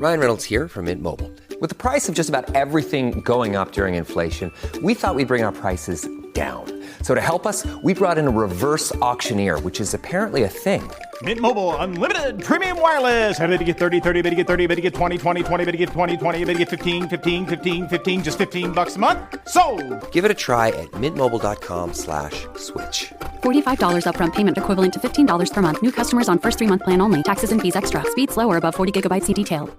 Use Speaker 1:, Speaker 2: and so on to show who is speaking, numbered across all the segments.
Speaker 1: Ryan Reynolds here from Mint Mobile. With the price of just about everything going up during inflation, we thought we'd bring our prices down. So to help us, we brought in a reverse auctioneer, which is apparently a thing.
Speaker 2: Mint Mobile Unlimited Premium Wireless. How to get 30, 30, bit to get 30, bit to get 20, 20, 20, bit to get 20, 20, bit to get 15, 15, 15, 15, just $15 a month? Sold!
Speaker 1: Give it a try at mintmobile.com/switch.
Speaker 3: $45 upfront payment equivalent to $15 per month. New customers on first 3-month plan only. Taxes and fees extra. Speed slower above 40 gigabytes. See detail.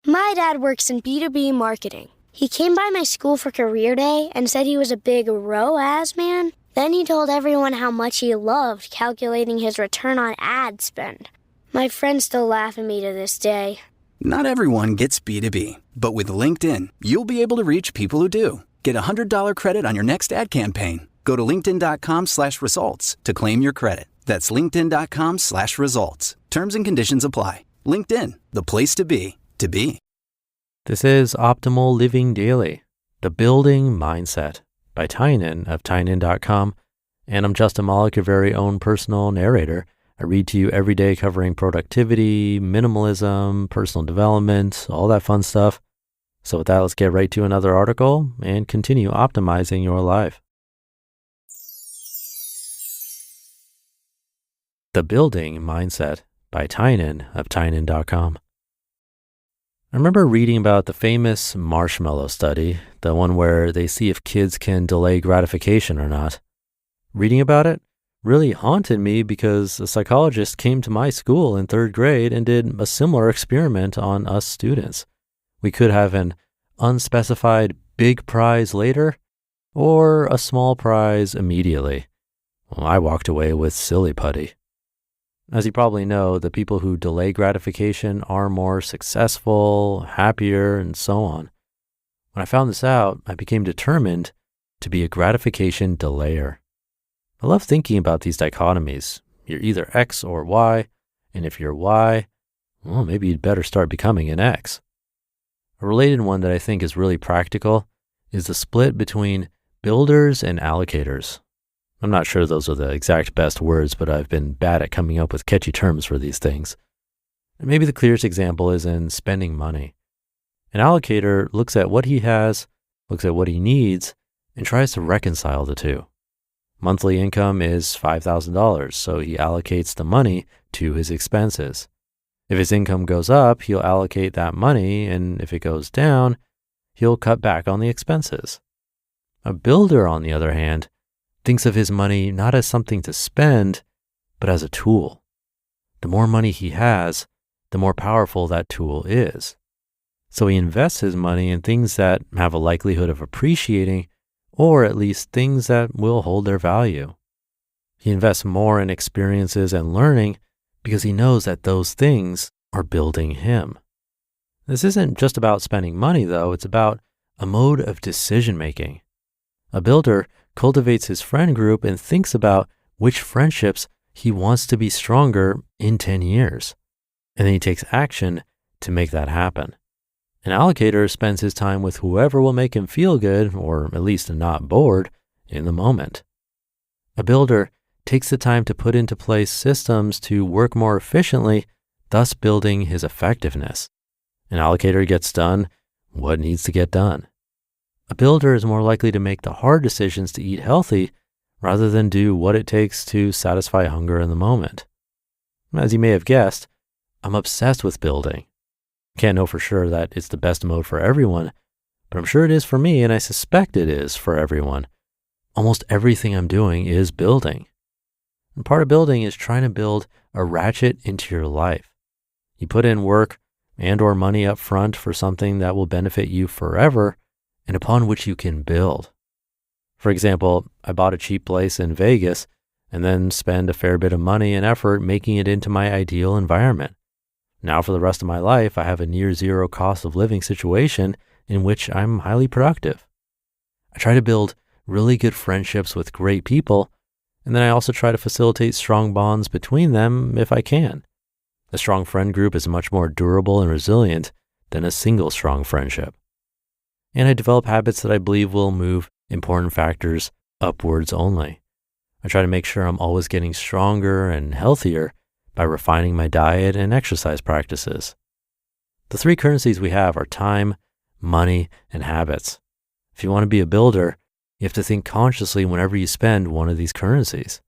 Speaker 4: My dad works in B2B marketing. He came by my school for career day and said he was a big ROAS man. Then he told everyone how much he loved calculating his return on ad spend. My friends still laugh at me to this day.
Speaker 5: Not everyone gets B2B, but with LinkedIn, you'll be able to reach people who do. Get a $100 credit on your next ad campaign. Go to linkedin.com/results to claim your credit. That's linkedin.com/results. Terms and conditions apply. LinkedIn, the place to be, to be.
Speaker 6: This is Optimal Living Daily, The Building Mindset by Tynan of Tynan.com. And I'm Justin Malik, your very own personal narrator. I read to you every day covering productivity, minimalism, personal development, all that fun stuff. So with that, let's get right to another article and continue optimizing your life. The Building Mindset by Tynan of Tynan.com. I remember reading about the famous marshmallow study, the one where they see if kids can delay gratification or not. Reading about it really haunted me because a psychologist came to my school in 3rd grade and did a similar experiment on us students. We could have an unspecified big prize later or a small prize immediately. Well, I walked away with silly putty. As you probably know, the people who delay gratification are more successful, happier, and so on. When I found this out, I became determined to be a gratification delayer. I love thinking about these dichotomies. You're either X or Y, and if you're Y, well, maybe you'd better start becoming an X. A related one that I think is really practical is the split between builders and allocators. I'm not sure those are the exact best words, but I've been bad at coming up with catchy terms for these things. And maybe the clearest example is in spending money. An allocator looks at what he has, looks at what he needs, and tries to reconcile the two. Monthly income is $5,000, so he allocates the money to his expenses. If his income goes up, he'll allocate that money, and if it goes down, he'll cut back on the expenses. A builder, on the other hand, thinks of his money not as something to spend, but as a tool. The more money he has, the more powerful that tool is. So he invests his money in things that have a likelihood of appreciating, or at least things that will hold their value. He invests more in experiences and learning because he knows that those things are building him. This isn't just about spending money, though. It's about a mode of decision-making. A builder cultivates his friend group and thinks about which friendships he wants to be stronger in 10 years. And then he takes action to make that happen. An allocator spends his time with whoever will make him feel good, or at least not bored, in the moment. A builder takes the time to put into place systems to work more efficiently, thus building his effectiveness. An allocator gets done what needs to get done. A builder is more likely to make the hard decisions to eat healthy rather than do what it takes to satisfy hunger in the moment. As you may have guessed, I'm obsessed with building. Can't know for sure that it's the best mode for everyone, but I'm sure it is for me, and I suspect it is for everyone. Almost everything I'm doing is building. And part of building is trying to build a ratchet into your life. You put in work and or money up front for something that will benefit you forever and upon which you can build. For example, I bought a cheap place in Vegas and then spend a fair bit of money and effort making it into my ideal environment. Now for the rest of my life, I have a near zero cost of living situation in which I'm highly productive. I try to build really good friendships with great people, and then I also try to facilitate strong bonds between them if I can. A strong friend group is much more durable and resilient than a single strong friendship. And I develop habits that I believe will move important factors upwards only. I try to make sure I'm always getting stronger and healthier by refining my diet and exercise practices. The three currencies we have are time, money, and habits. If you want to be a builder, you have to think consciously whenever you spend one of these currencies.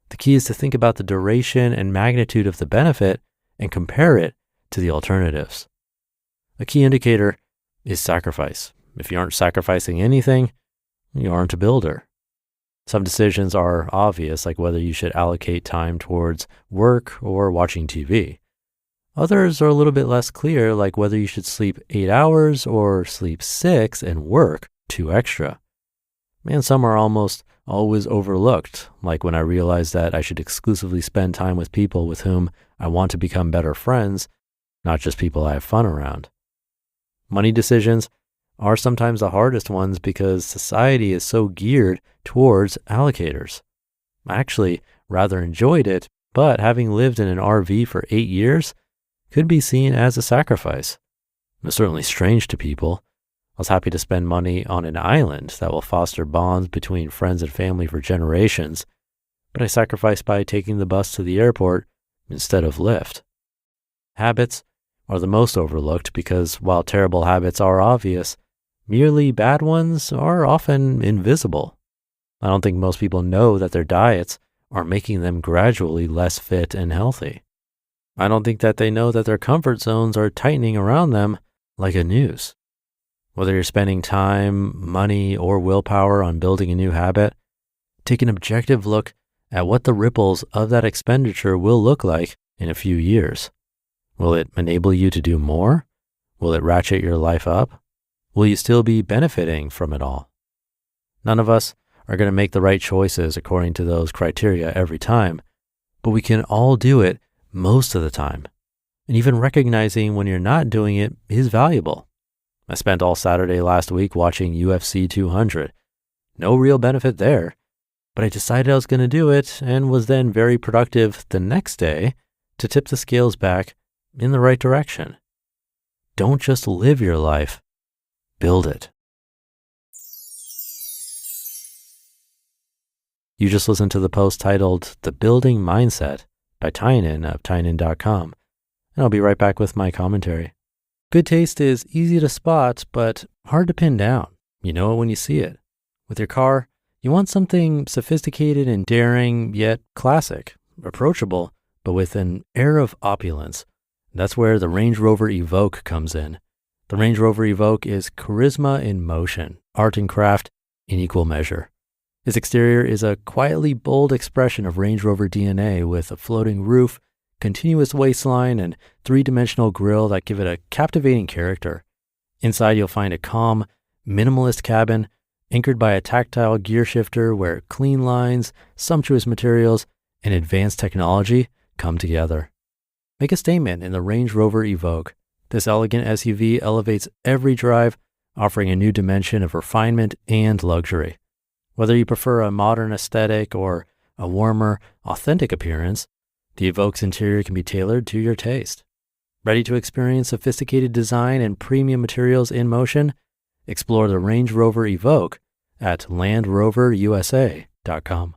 Speaker 6: The key is to think about the duration and magnitude of the benefit and compare it to the alternatives. A key indicator is sacrifice. If you aren't sacrificing anything, you aren't a builder. Some decisions are obvious, like whether you should allocate time towards work or watching TV. Others are a little bit less clear, like whether you should sleep 8 hours or sleep 6 and work 2 extra. And some are almost always overlooked, like when I realized that I should exclusively spend time with people with whom I want to become better friends, not just people I have fun around. Money decisions are sometimes the hardest ones because society is so geared towards allocators. I actually rather enjoyed it, but having lived in an RV for 8 years could be seen as a sacrifice. It was certainly strange to people. I was happy to spend money on an island that will foster bonds between friends and family for generations, but I sacrificed by taking the bus to the airport instead of Lyft. Habits are the most overlooked because while terrible habits are obvious, merely bad ones are often invisible. I don't think most people know that their diets are making them gradually less fit and healthy. I don't think that they know that their comfort zones are tightening around them like a noose. Whether you're spending time, money, or willpower on building a new habit, take an objective look at what the ripples of that expenditure will look like in a few years. Will it enable you to do more? Will it ratchet your life up? Will you still be benefiting from it all? None of us are going to make the right choices according to those criteria every time, but we can all do it most of the time. And even recognizing when you're not doing it is valuable. I spent all Saturday last week watching UFC 200. No real benefit there, but I decided I was going to do it and was then very productive the next day to tip the scales back in the right direction. Don't just live your life, build it. You just listened to the post titled The Building Mindset by Tynan of Tynan.com, and I'll be right back with my commentary. Good taste is easy to spot, but hard to pin down. You know it when you see it. With your car, you want something sophisticated and daring, yet classic, approachable, but with an air of opulence. That's where the Range Rover Evoque comes in. The Range Rover Evoque is charisma in motion, art and craft in equal measure. Its exterior is a quietly bold expression of Range Rover DNA with a floating roof, continuous waistline, and three-dimensional grille that give it a captivating character. Inside, you'll find a calm, minimalist cabin anchored by a tactile gear shifter where clean lines, sumptuous materials, and advanced technology come together. Make a statement in the Range Rover Evoque. This elegant SUV elevates every drive, offering a new dimension of refinement and luxury. Whether you prefer a modern aesthetic or a warmer, authentic appearance, the Evoque's interior can be tailored to your taste. Ready to experience sophisticated design and premium materials in motion? Explore the Range Rover Evoque at LandRoverUSA.com.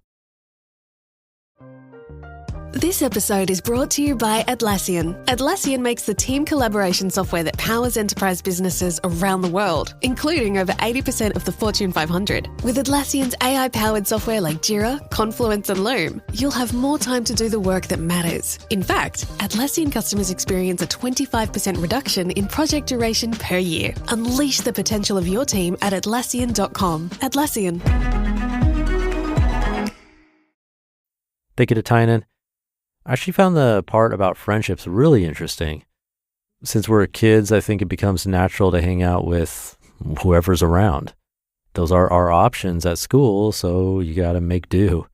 Speaker 7: This episode is brought to you by Atlassian. Atlassian makes the team collaboration software that powers enterprise businesses around the world, including over 80% of the Fortune 500. With Atlassian's AI-powered software like Jira, Confluence, and Loom, you'll have more time to do the work that matters. In fact, Atlassian customers experience a 25% reduction in project duration per year. Unleash the potential of your team at Atlassian.com. Atlassian.
Speaker 6: Thank you to Tynan. I actually found the part about friendships really interesting. Since we're kids, I think it becomes natural to hang out with whoever's around. Those are our options at school, so you got to make do.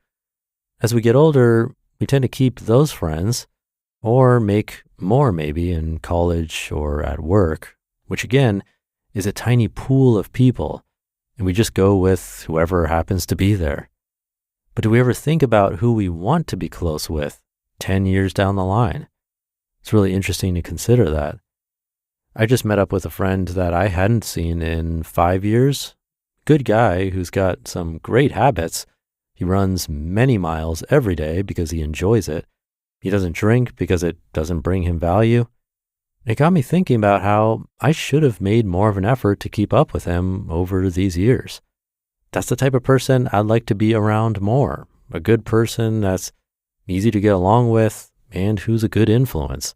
Speaker 6: As we get older, we tend to keep those friends or make more maybe in college or at work, which again is a tiny pool of people, and we just go with whoever happens to be there. But do we ever think about who we want to be close with 10 years down the line? It's really interesting to consider that. I just met up with a friend that I hadn't seen in 5 years. Good guy who's got some great habits. He runs many miles every day because he enjoys it. He doesn't drink because it doesn't bring him value. It got me thinking about how I should have made more of an effort to keep up with him over these years. That's the type of person I'd like to be around more. A good person that's easy to get along with and who's a good influence.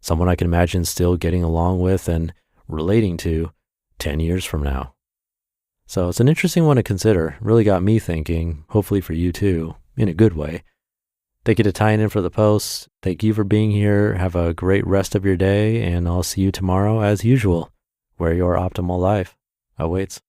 Speaker 6: Someone I can imagine still getting along with and relating to 10 years from now. So it's an interesting one to consider. Really got me thinking, hopefully for you too, in a good way. Thank you to Tynan for the post. Thank you for being here. Have a great rest of your day, and I'll see you tomorrow as usual, where your optimal life awaits.